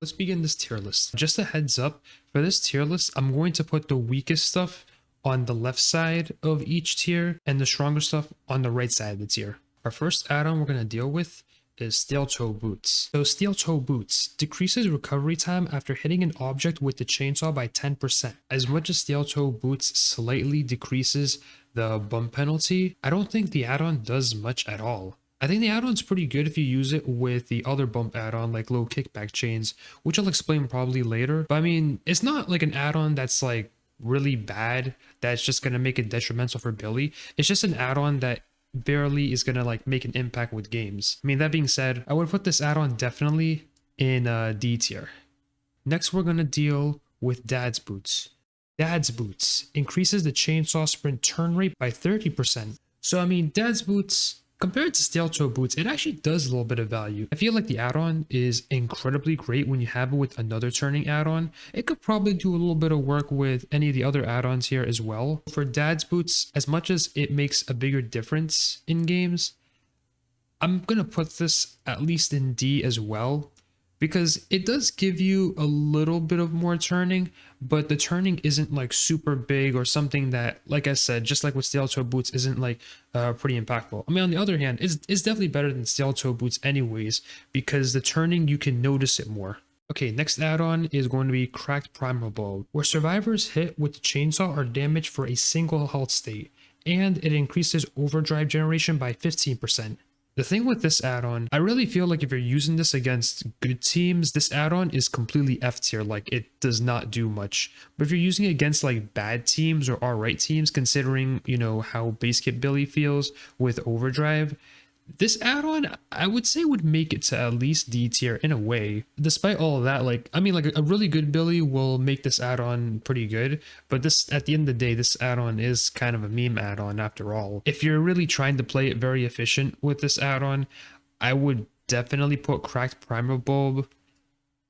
Let's begin this tier list. Just a heads up, for this tier list, I'm going to put the weakest stuff on the left side of each tier and the stronger stuff on the right side of the tier. Our first add-on we're going to deal with is Steel Toe Boots. So Steel Toe Boots decreases recovery time after hitting an object with the chainsaw by 10%. As much as Steel Toe Boots slightly decreases the bump penalty, I don't think the add-on does much at all. I think the add-on's pretty good if you use it with the other bump add-on like low Kickback Chains, which I'll explain probably later. But I mean, it's not like an add-on that's like really bad, that's just going to make it detrimental for Billy. It's just an add-on that barely is going to like make an impact with games. I mean, that being said, I would put this add-on definitely in D tier. Next, we're going to deal with Dad's Boots. Dad's Boots increases the chainsaw sprint turn rate by 30%. So I mean, Dad's Boots, compared to Steel Toe Boots, it actually does a little bit of value. I feel like the add-on is incredibly great when you have it with another turning add-on. It could probably do a little bit of work with any of the other add-ons here as well. For Dad's Boots, as much as it makes a bigger difference in games, I'm going to put this at least in D as well, because it does give you a little bit of more turning, but the turning isn't like super big or something that, like I said, just like with Steel Toe Boots, isn't like pretty impactful. I mean, on the other hand, it's definitely better than Steel Toe Boots anyways, because the turning, you can notice it more. Okay, next add-on is going to be Cracked Primal Bulb, where survivors hit with the chainsaw are damaged for a single health state, and it increases overdrive generation by 15%. The thing with this add-on, I really feel like if you're using this against good teams, this add-on is completely F tier, like it does not do much. But if you're using it against like bad teams or alright teams, considering, you know, how base kit Billy feels with overdrive, this add-on, I would say, would make it to at least D tier in a way. Despite all of that, like, I mean, like a really good Billy will make this add-on pretty good, but this, at the end of the day, this add-on is kind of a meme add-on after all. If you're really trying to play it very efficient with this add-on, I would definitely put Cracked Primal Bulb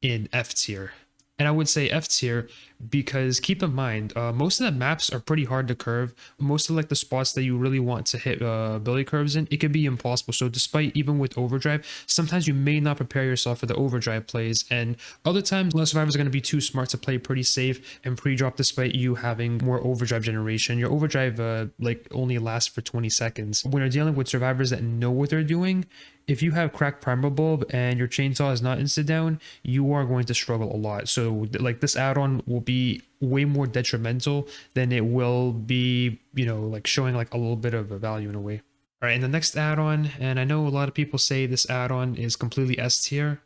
in F tier. And I would say F tier because keep in mind, most of the maps are pretty hard to curve. Most of like the spots that you really want to hit Billy curves in, it could be impossible. So despite even with overdrive, sometimes you may not prepare yourself for the overdrive plays. And other times, less survivors are going to be too smart to play pretty safe and pre-drop despite you having more overdrive generation. Your overdrive like only lasts for 20 seconds. When you're dealing with survivors that know what they're doing, if you have Cracked Primal Bulb and your chainsaw is not insta down, you are going to struggle a lot. So like this add-on will be way more detrimental than it will be, you know, like showing like a little bit of a value in a way. All right, and the next add-on, and I know a lot of people say this add-on is completely S tier,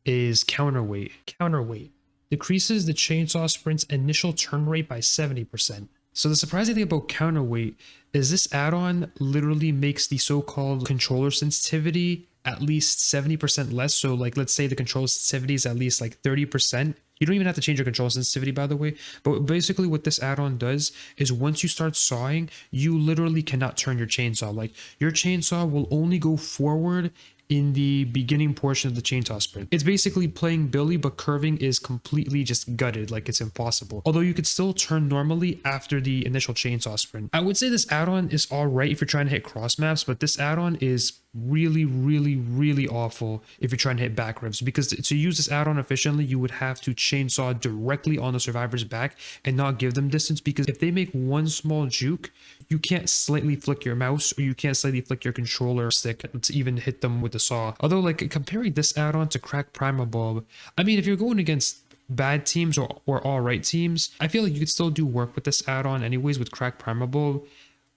is Counterweight. Counterweight decreases the chainsaw sprint's initial turn rate by 70%. So the surprising thing about Counterweight is this add-on literally makes the so-called controller sensitivity at least 70% less. So like, let's say the controller sensitivity is at least like 30%. You don't even have to change your control sensitivity, by the way. But basically what this add-on does is once you start sawing, you literally cannot turn your chainsaw. Like your chainsaw will only go forward in the beginning portion of the chainsaw sprint. It's basically playing Billy, but curving is completely just gutted, like it's impossible. Although you could still turn normally after the initial chainsaw sprint. I would say this add-on is all right if you're trying to hit cross maps, but this add-on is really awful if you're trying to hit back revs, because to use this add-on efficiently, you would have to chainsaw directly on the survivor's back and not give them distance, because if they make one small juke, you can't slightly flick your mouse or you can't slightly flick your controller stick to even hit them with the saw. Although like comparing this add-on to Cracked Primal Bulb, I mean, if you're going against bad teams or all right teams, I feel like you could still do work with this add-on anyways with Cracked Primal Bulb.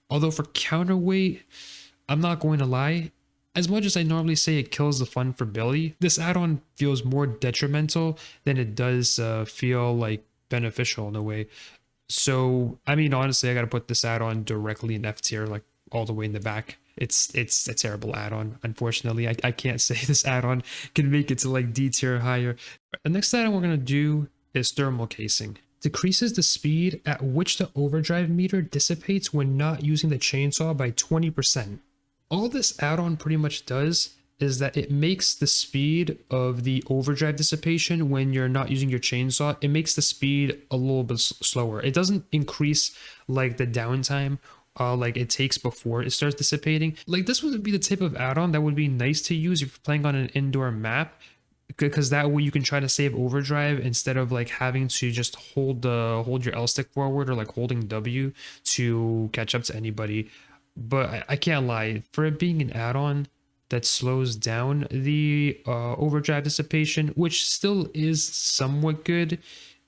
Although for Counterweight, I'm not going to lie, as much as I normally say it kills the fun for Billy, this add-on feels more detrimental than it does feel like beneficial in a way. So, I mean, honestly, I gotta put this add-on directly in F tier, like all the way in the back. It's a terrible add-on. Unfortunately, I can't say this add-on can make it to like D tier or higher. The next add-on we're gonna do is Thermal Casing. Decreases the speed at which the overdrive meter dissipates when not using the chainsaw by 20%. All this add-on pretty much does is that it makes the speed of the overdrive dissipation when you're not using your chainsaw, it makes the speed a little bit slower. It doesn't increase like the downtime like it takes before it starts dissipating. Like this would be the type of add-on that would be nice to use if you're playing on an indoor map, because that way you can try to save overdrive instead of like having to just hold your L stick forward or like holding W to catch up to anybody. But I can't lie, for it being an add-on that slows down the overdrive dissipation, which still is somewhat good,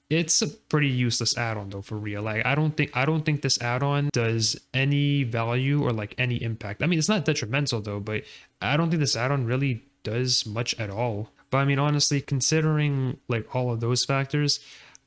it's a pretty useless add-on though, for real. Like I don't think this add-on does any value or like any impact. I mean, it's not detrimental though, but I don't think this add-on really does much at all. But I mean, honestly, considering like all of those factors,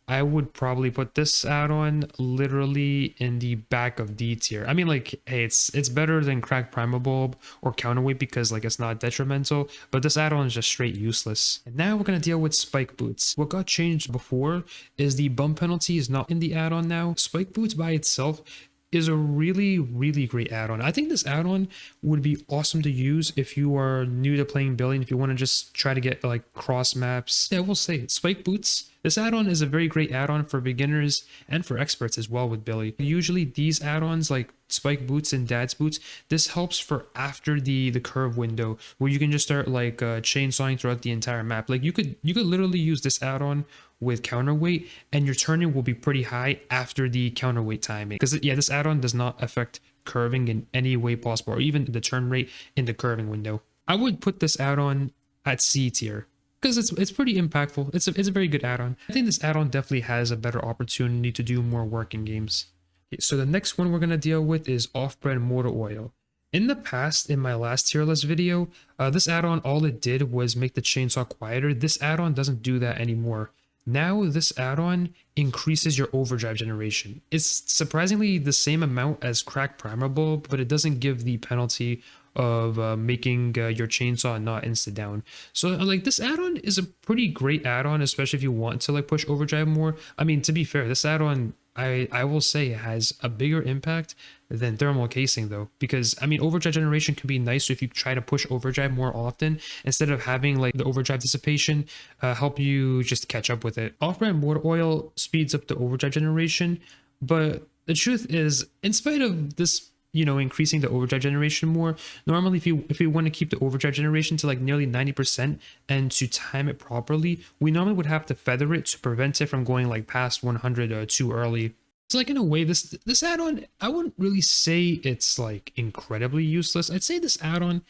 I would probably put this add-on literally in the back of D tier. I mean, like, hey, it's better than Cracked Primer Bulb or Counterweight because like it's not detrimental, but this add-on is just straight useless. And now we're gonna deal with Spike Boots. What got changed before is the bump penalty is not in the add-on now. Spike Boots by itself is a really great add-on. I think this add-on would be awesome to use if you are new to playing Billy and if you want to just try to get like cross maps. Yeah, we'll say it. Spike Boots. This add-on is a very great add-on for beginners and for experts as well with Billy. Usually these add-ons like Spike Boots and Dad's Boots, this helps for after the curve window where you can just start like chainsawing throughout the entire map. Like you could literally use this add-on with counterweight and your turning will be pretty high after the counterweight timing, because yeah, this add-on does not affect curving in any way possible or even the turn rate in the curving window. I would put this add-on at C tier because it's pretty impactful. It's a very good add-on. I think this add-on definitely has a better opportunity to do more work in games. Okay, so the next one we're going to deal with is off-brand motor oil. In the past, in my last tier list video, this add-on, all it did was make the chainsaw quieter. This add-on doesn't do that anymore. Now this add-on increases your overdrive generation. It's surprisingly the same amount as Cracked Primer Bulb, but it doesn't give the penalty of making your chainsaw not insta down. So like this add-on is a pretty great add-on, especially if you want to like push overdrive more. I mean, to be fair, this add-on I will say has a bigger impact than thermal casing though, because I mean overdrive generation can be nice if you try to push overdrive more often instead of having like the overdrive dissipation help you just catch up with it. Off-brand motor oil speeds up the overdrive generation, but the truth is, in spite of this, you know, increasing the overdrive generation more, normally if you want to keep the overdrive generation to like nearly 90% and to time it properly, we normally would have to feather it to prevent it from going like past 100 too early. So like in a way, this add-on, I wouldn't really say it's like incredibly useless. I'd say this add-on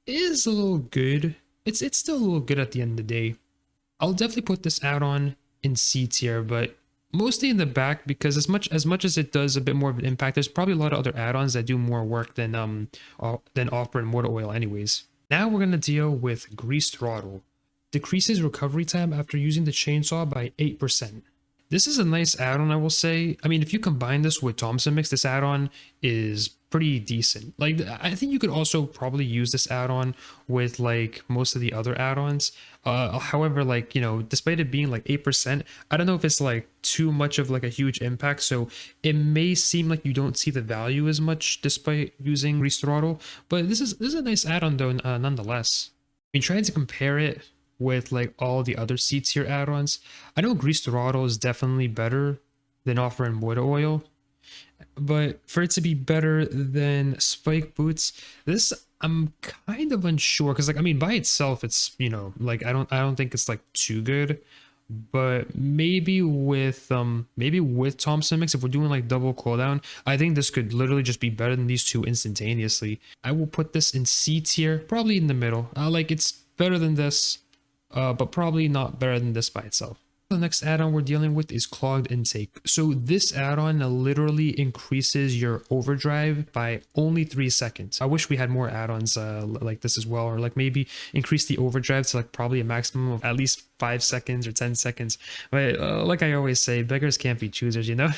is a little good. It's still a little good at the end of the day. I'll definitely put this add-on in C tier, but mostly in the back, because as much as it does a bit more of an impact, there's probably a lot of other add-ons that do more work than off-brand motor oil anyways. Now we're going to deal with Greased Throttle. Decreases recovery time after using the chainsaw by 8%. This is a nice add-on, I will say. I mean, if you combine this with Thompson mix, this add-on is pretty decent. Like, I think you could also probably use this add-on with like most of the other add-ons. However, like, you know, despite it being like 8%, I don't know if it's like too much of like a huge impact. So it may seem like you don't see the value as much despite using Greased Throttle. But this is a nice add-on though, nonetheless. I mean, trying to compare it with like all the other C tier add-ons, I know Greased Throttle is definitely better than off-brand motor oil, but for it to be better than Spike Boots, this I'm kind of unsure, because like I mean by itself it's, you know, like I don't think it's like too good, but maybe with Thompson mix, if we're doing like double cooldown, I think this could literally just be better than these two instantaneously. I will put this in C tier, probably in the middle. Like it's better than this, but probably not better than this by itself. The next add-on we're dealing with is Clogged Intake. So this add-on literally increases your overdrive by only 3 seconds. I wish we had more add-ons like this as well, or like maybe increase the overdrive to like probably a maximum of at least 5 seconds or 10 seconds. But like I always say, beggars can't be choosers, you know?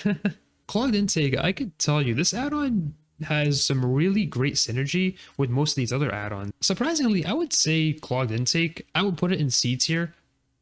Clogged Intake, I could tell you, this add-on has some really great synergy with most of these other add-ons. Surprisingly, I would say Clogged Intake, I would put it in C tier.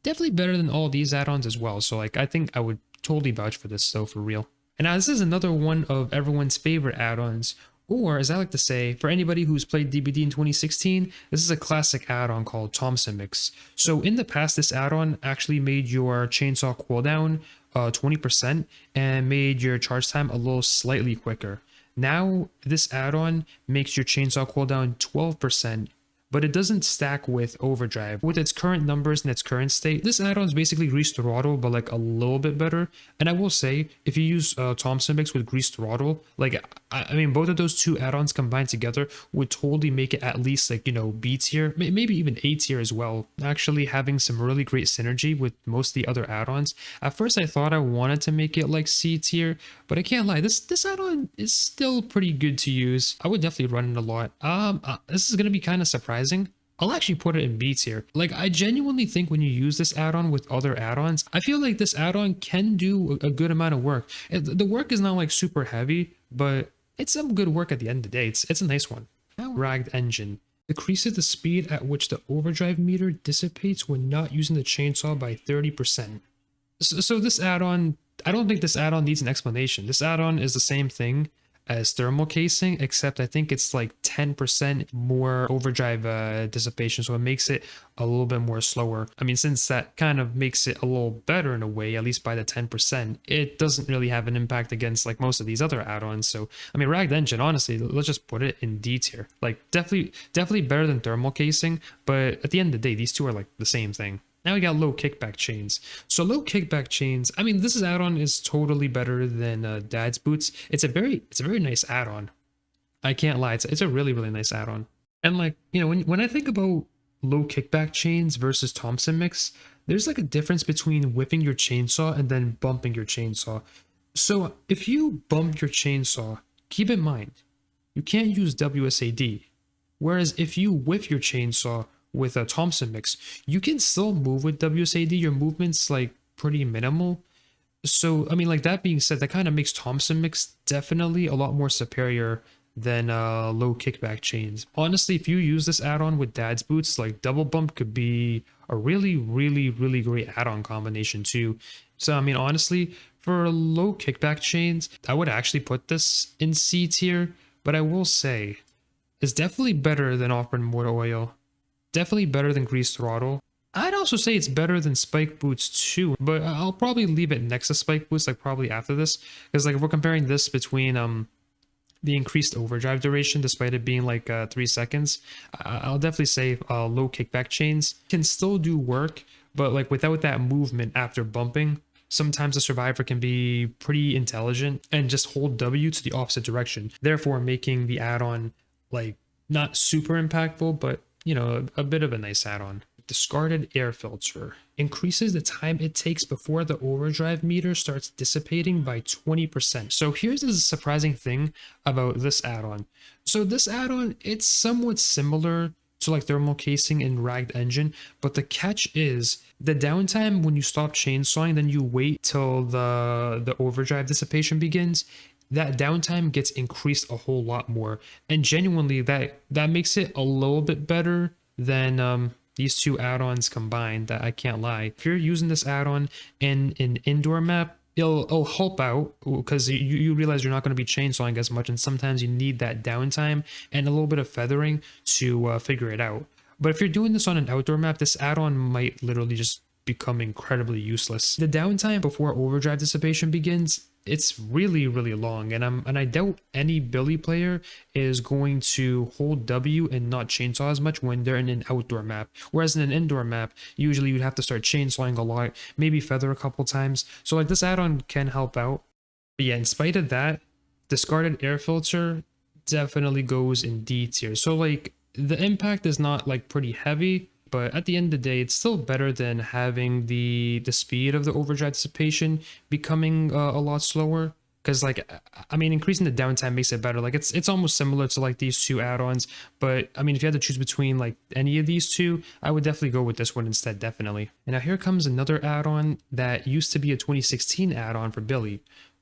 Definitely better than all these add-ons as well. So like I think I would totally vouch for this though, for real. And now this is another one of everyone's favorite add-ons, or as I like to say, for anybody who's played DBD in 2016, this is a classic add-on called Thompson Mix. So in the past, this add-on actually made your chainsaw cooldown 20% and made your charge time a little slightly quicker. Now this add-on makes your chainsaw cooldown 12%, but it doesn't stack with overdrive. With its current numbers and its current state, this add-on is basically Greased Throttle, but like a little bit better. And I will say, if you use Thompson mix with Greased Throttle, like I mean, both of those two add-ons combined together would totally make it at least like, you know, B tier, maybe even A tier as well. Actually having some really great synergy with most of the other add-ons. At first I thought I wanted to make it like C tier, but I can't lie, this add-on is still pretty good to use. I would definitely run it a lot. This is gonna be kind of surprising. I'll actually put it in B tier. Like, I genuinely think when you use this add-on with other add-ons, I feel like this add-on can do a good amount of work. The work is not like super heavy, but it's some good work at the end of the day. It's a nice one. Now, Ragged Engine decreases the speed at which the overdrive meter dissipates when not using the chainsaw by 30%. So this add-on, I don't think this add-on needs an explanation. This add-on is the same thing as thermal casing, except I think it's like 10% more overdrive dissipation, so it makes it a little bit more slower. I mean, since that kind of makes it a little better in a way, at least by the 10%, it doesn't really have an impact against like most of these other add-ons. So I mean, Ragged Engine, honestly, let's just put it in D tier. Like, definitely better than thermal casing, but at the end of the day, these two are like the same thing. Now we got low kickback chains. So low kickback chains, I mean, this add-on is totally better than Dad's boots. It's a very nice add-on. I can't lie, it's a really nice add-on. And like, you know, when I think about low kickback chains versus Thompson mix, there's like a difference between whipping your chainsaw and then bumping your chainsaw. So if you bump your chainsaw, keep in mind, you can't use WSAD. Whereas if you whip your chainsaw with a Thompson mix, you can still move with WSAD. Your movement's like pretty minimal. So I mean, like, that being said, that kind of makes Thompson mix definitely a lot more superior than low kickback chains. Honestly, if you use this add-on with Dad's boots, like, double bump could be a really great add-on combination too. So I mean, honestly, for low kickback chains, I would actually put this in C tier, but I will say it's definitely better than off-brand motor oil. Definitely better than Greased Throttle. I'd also say it's better than Spike Boots too, but I'll probably leave it next to Spike Boots, like probably after this, because like if we're comparing this between the increased overdrive duration, despite it being like 3 seconds, I'll definitely say low kickback chains can still do work, but like without that movement after bumping, sometimes the survivor can be pretty intelligent and just hold W to the opposite direction, therefore making the add-on like not super impactful, but you know, a bit of a nice add-on. Discarded air filter increases the time it takes before the overdrive meter starts dissipating by 20%. So here's the surprising thing about this add-on. So this add-on, it's somewhat similar to like thermal casing and Ragged Engine, but the catch is the downtime when you stop chainsawing, then you wait till the overdrive dissipation begins. That downtime gets increased a whole lot more, and genuinely that makes it a little bit better than these two add-ons combined. That I can't lie. If you're using this add-on in an indoor map, it'll help out because you realize you're not going to be chainsawing as much, and sometimes you need that downtime and a little bit of feathering to figure it out. But if you're doing this on an outdoor map, this add-on might literally just become incredibly useless. The downtime before overdrive dissipation begins, it's really long, and I doubt any Billy player is going to hold W and not chainsaw as much when they're in an outdoor map. Whereas in an indoor map, usually you'd have to start chainsawing a lot, maybe feather a couple times. So like this add-on can help out. But yeah, in spite of that, discarded air filter definitely goes in D tier. So like the impact is not like pretty heavy, but at the end of the day, it's still better than having the speed of the overdrive dissipation becoming a lot slower. Because like, I mean, increasing the downtime makes it better. Like it's almost similar to like these two add-ons. But I mean, if you had to choose between like any of these two, I would definitely go with this one instead, definitely. And now here comes another add-on that used to be a 2016 add-on for Billy,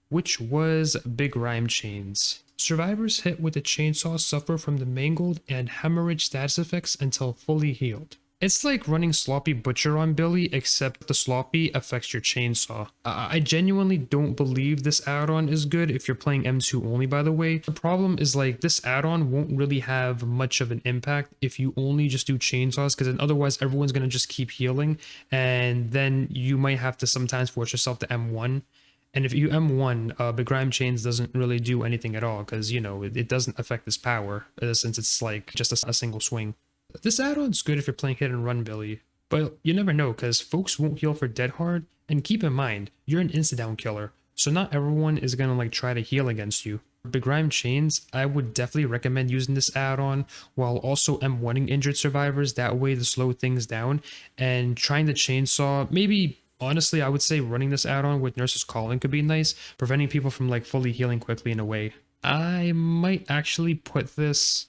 which was Begrimed Chains. Survivors hit with a chainsaw suffer from the mangled and hemorrhage status effects until fully healed. It's like running Sloppy Butcher on Billy, except the Sloppy affects your chainsaw. I genuinely don't believe this add-on is good if you're playing M2 only, by the way. The problem is like this add-on won't really have much of an impact if you only just do chainsaws, because then otherwise everyone's going to just keep healing, and then you might have to sometimes force yourself to M1. And if you M1, Begrimed Chains doesn't really do anything at all, because, you know, it doesn't affect this power, since it's like just a single swing. This add-on's good if you're playing hit and run Billy, but you never know because folks won't heal for dead hard, and keep in mind, you're an insta-down killer, so not everyone is gonna like try to heal against you. Begrimed Chains, I would definitely recommend using this add-on while also M1ing injured survivors, that way to slow things down, and trying to chainsaw, maybe honestly I would say running this add-on with Nurse's Calling could be nice, preventing people from like fully healing quickly in a way. I might actually put this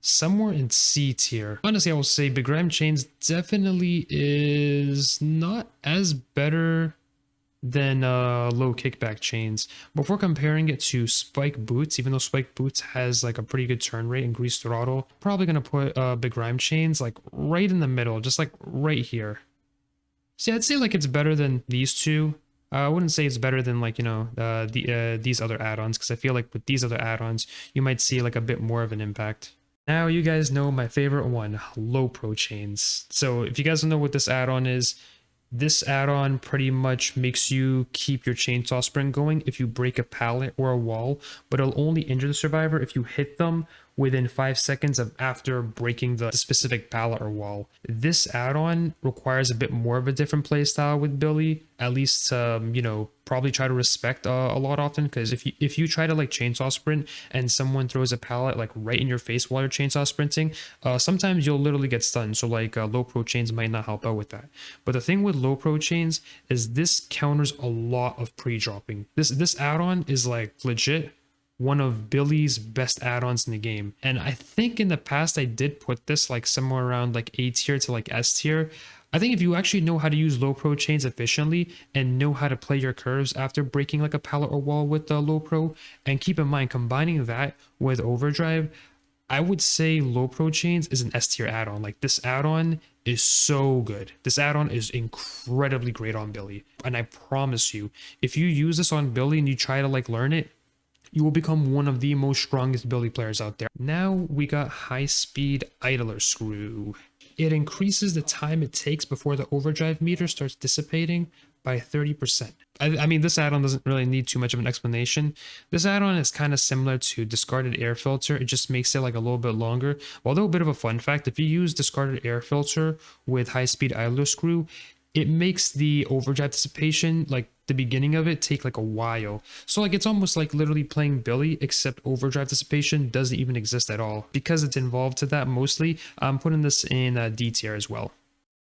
somewhere in C tier. Honestly, I will say Begrimed Chains definitely is not as better than low kickback chains. Before comparing it to Spike Boots, even though Spike Boots has like a pretty good turn rate and grease throttle, probably gonna put Begrimed Chains like right in the middle, just like right here. See, I'd say like it's better than these two. I wouldn't say it's better than like, you know, these other add-ons, because I feel like with these other add-ons, you might see like a bit more of an impact. Now you guys know my favorite one, Lopro Chains. So if you guys don't know what this add-on is, this add-on pretty much makes you keep your chainsaw sprint going if you break a pallet or a wall, but it'll only injure the survivor if you hit them within 5 seconds of after breaking the specific pallet or wall. This add-on requires a bit more of a different playstyle with Billy, at least you know, probably try to respect a lot often, because if you try to like chainsaw sprint and someone throws a pallet like right in your face while you're chainsaw sprinting, sometimes you'll literally get stunned. So like Lopro Chains might not help out with that. But the thing with Lopro Chains is this counters a lot of pre-dropping. This add-on is like legit one of Billy's best add-ons in the game. And I think in the past I did put this like somewhere around like A tier to like S tier. I think if you actually know how to use Lopro Chains efficiently and know how to play your curves after breaking like a pallet or wall with Lopro, and keep in mind combining that with Overdrive, I would say Lopro Chains is an S tier add-on. Like this add-on is so good. This add-on is incredibly great on Billy. And I promise you, if you use this on Billy and you try to like learn it, you will become one of the most strongest Billy players out there. Now we got High Speed Idler Screw. It increases the time it takes before the overdrive meter starts dissipating by 30%. I mean, this add-on doesn't really need too much of an explanation. This add-on is kind of similar to Discarded Air Filter. It just makes it like a little bit longer. Although a bit of a fun fact, if you use Discarded Air Filter with High Speed Idler Screw, it makes the overdrive dissipation, like the beginning of it, take like a while. So like it's almost like literally playing Billy, except overdrive dissipation doesn't even exist at all. Because it's involved to that mostly, I'm putting this in D tier as well.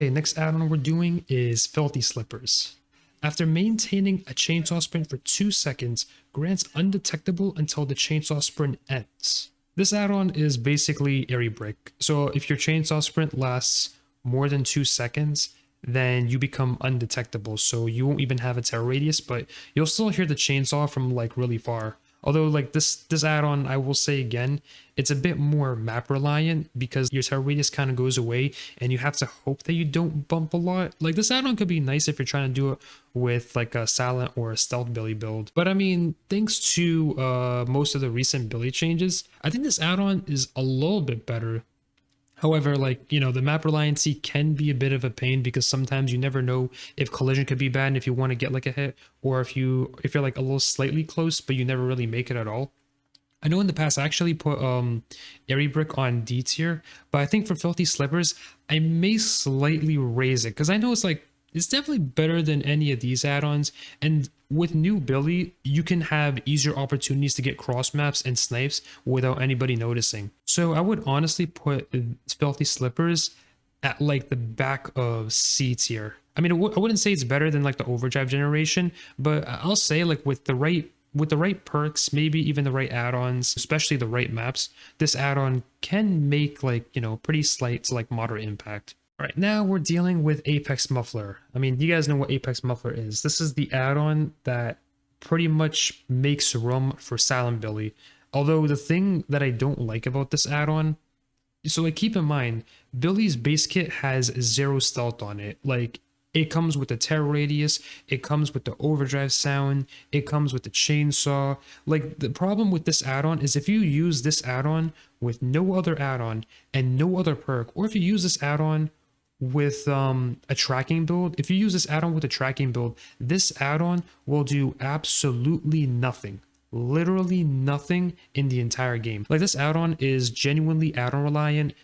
Okay, next add-on we're doing is Filthy Slippers. After maintaining a chainsaw sprint for 2 seconds, grants undetectable until the chainsaw sprint ends. This add-on is basically Airy Brick. So if your chainsaw sprint lasts more than 2 seconds, then you become undetectable. So you won't even have a terror radius, but you'll still hear the chainsaw from like really far. Although like this add-on, I will say again, it's a bit more map reliant because your terror radius kind of goes away and you have to hope that you don't bump a lot. Like this add-on could be nice if you're trying to do it with like a silent or a stealth Billy build. But I mean, thanks to most of the recent Billy changes, I think this add-on is a little bit better. However, like, you know, the map reliancy can be a bit of a pain because sometimes you never know if collision could be bad and if you want to get like a hit, or if you're like a little slightly close but you never really make it at all. I know in the past I actually put Airy Brick on D tier, but I think for Filthy Slippers I may slightly raise it because I know it's definitely better than any of these add-ons, and with new Billy, you can have easier opportunities to get cross maps and snipes without anybody noticing. So I would honestly put Filthy Slippers at like the back of C tier. I mean, I wouldn't say it's better than like the Overdrive generation, but I'll say like with the right perks, maybe even the right add-ons, especially the right maps, this add-on can make like, you know, pretty slight to like moderate impact. All right, now we're dealing with Apex Muffler. I mean, you guys know what Apex Muffler is. This is the add-on that pretty much makes room for Silent Billy. Although the thing that I don't like about this add-on, so like keep in mind, Billy's base kit has 0 stealth on it. Like it comes with the terror radius, it comes with the overdrive sound, it comes with the chainsaw. Like the problem with this add-on is if you use this add-on with no other add-on and no other perk, or if you use this add-on with a tracking build, if you use this add-on with a tracking build, this add-on will do absolutely nothing, literally nothing in the entire game. Like this add-on is genuinely add-on reliant,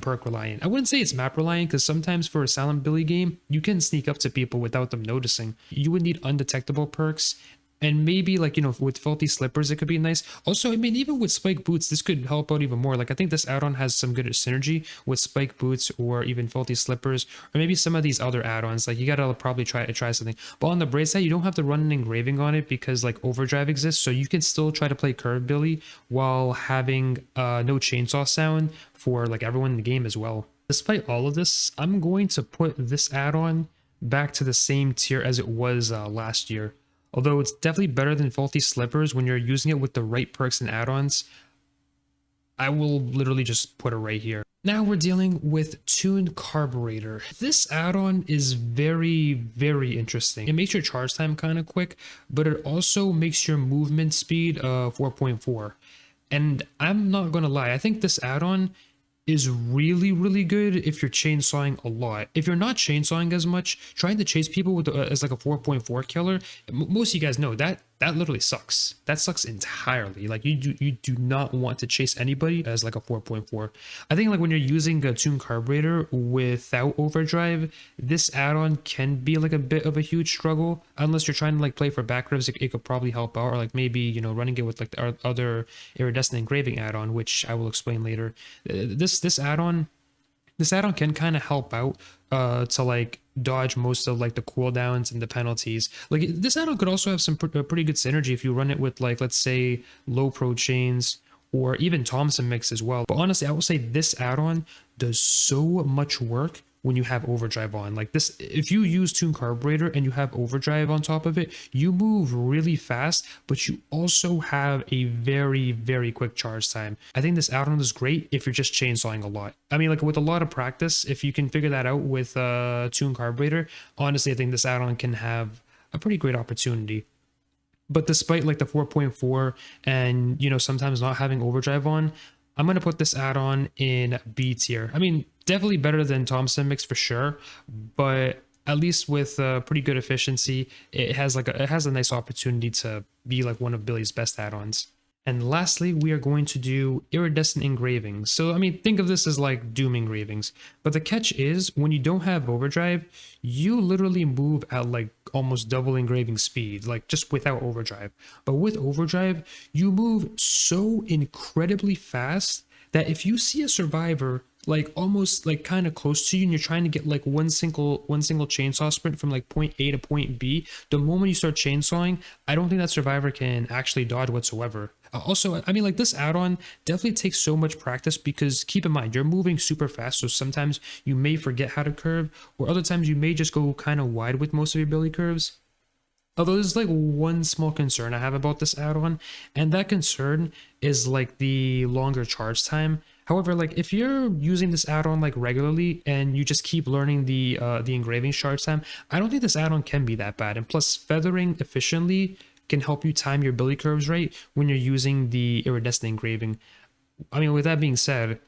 perk reliant. I wouldn't say it's map reliant, because sometimes for a Silent Billy game, you can sneak up to people without them noticing. You would need undetectable perks. And maybe like, you know, with Filthy Slippers, it could be nice. Also, I mean, even with Spike Boots, this could help out even more. Like, I think this add-on has some good synergy with Spike Boots or even Filthy Slippers, or maybe some of these other add-ons. Like, you gotta probably try something. But on the braid side, you don't have to run an engraving on it because like overdrive exists. So you can still try to play Curve Billy while having no chainsaw sound for like everyone in the game as well. Despite all of this, I'm going to put this add-on back to the same tier as it was last year. Although it's definitely better than Filthy Slippers when you're using it with the right perks and add-ons, I will literally just put it right here. Now we're dealing with Tuned Carberator. This add-on is very, very interesting. It makes your charge time kind of quick, but it also makes your movement speed 4.4. And I'm not gonna lie, I think this add-on is really, really good if you're chainsawing a lot. If you're not chainsawing as much, trying to chase people with as like a 4.4 killer, most of you guys know that literally sucks. That sucks entirely. Like you do not want to chase anybody as like a 4.4. I think like when you're using a Tuned Carburator without overdrive, this add-on can be like a bit of a huge struggle. Unless you're trying to like play for back ribs, it could probably help out, or like maybe, you know, running it with like the other Iridescent Engraving add-on, which I will explain later. This add-on can kind of help out to like dodge most of like the cooldowns and the penalties. Like this add-on could also have some pretty good synergy if you run it with like, let's say, Lopro Chains or even Thompson mix as well. But honestly, I will say this add-on does so much work when you have overdrive on. Like this, if you use Tuned Carburator and you have overdrive on top of it, you move really fast, but you also have a very, very quick charge time. I think this add-on is great if you're just chainsawing a lot. I mean, like with a lot of practice, if you can figure that out with Tuned Carburator, honestly, I think this add-on can have a pretty great opportunity. But despite like the 4.4 and, you know, sometimes not having overdrive on, I'm going to put this add-on in B tier. I mean, definitely better than Thompson mix for sure, but at least with pretty good efficiency, it has a nice opportunity to be like one of Billy's best add-ons. And lastly, we are going to do Iridescent Engravings. So, I mean, think of this as like Doom engravings. But the catch is, when you don't have overdrive, you literally move at like almost double engraving speed, like just without overdrive. But with overdrive, you move so incredibly fast that if you see a survivor like almost like kind of close to you and you're trying to get like one single chainsaw sprint from like point A to point B, the moment you start chainsawing, I don't think that survivor can actually dodge whatsoever. Also, I mean, like this add-on definitely takes so much practice, because keep in mind, you're moving super fast, so sometimes you may forget how to curve, or other times you may just go kind of wide with most of your Billy curves. Although there's like one small concern I have about this add-on, and that concern is like the longer charge time. However, like if you're using this add-on like regularly and you just keep learning the engraving charge time, I don't think this add-on can be that bad. And plus, feathering efficiently can help you time your Billy curves right when you're using the Iridescent Engraving. I mean, with that being said,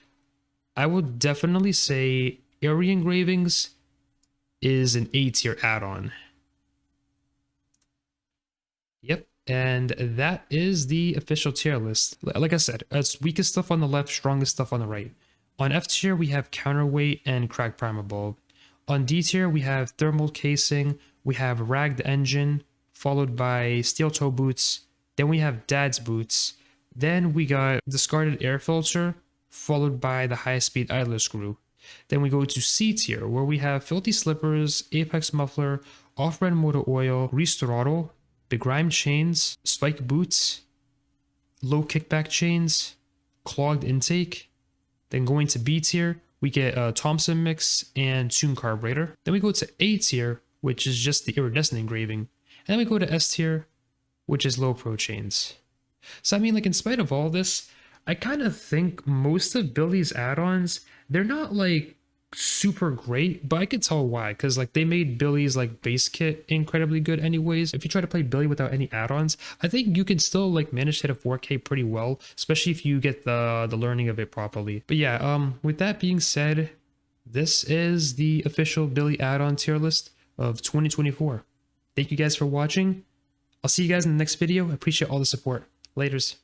I would definitely say Area Engravings is an A tier add-on. Yep, and that is the official tier list. Like I said, it's weakest stuff on the left, strongest stuff on the right. On F tier, we have Counterweight and Cracked Primer Bulb. On D tier, we have Thermal Casing, we have Ragged Engine, followed by Steel Toe Boots, then we have Dad's Boots, then we got Discarded Air Filter, followed by the High Speed Idler Screw. Then we go to C tier, where we have Filthy Slippers, Apex Muffler, Off-Brand Motor Oil, Throttle, Begrimed Chains, Spike Boots, Low Kickback Chains, Clogged Intake. Then going to B tier, we get Thompson Mix and Tuned Carburator. Then we go to A tier, which is just the Iridescent Engraving. And then we go to S tier, which is Lopro Chains. So I mean, like in spite of all this, I kind of think most of Billy's add-ons, they're not like super great, but I could tell why, because like they made Billy's like base kit incredibly good anyways. If you try to play Billy without any add-ons, I think you can still like manage to hit a 4K pretty well, especially if you get the learning of it properly. But yeah, with that being said, this is the official Billy add-on tier list of 2024. Thank you guys for watching. I'll see you guys in the next video. I appreciate all the support. Laters.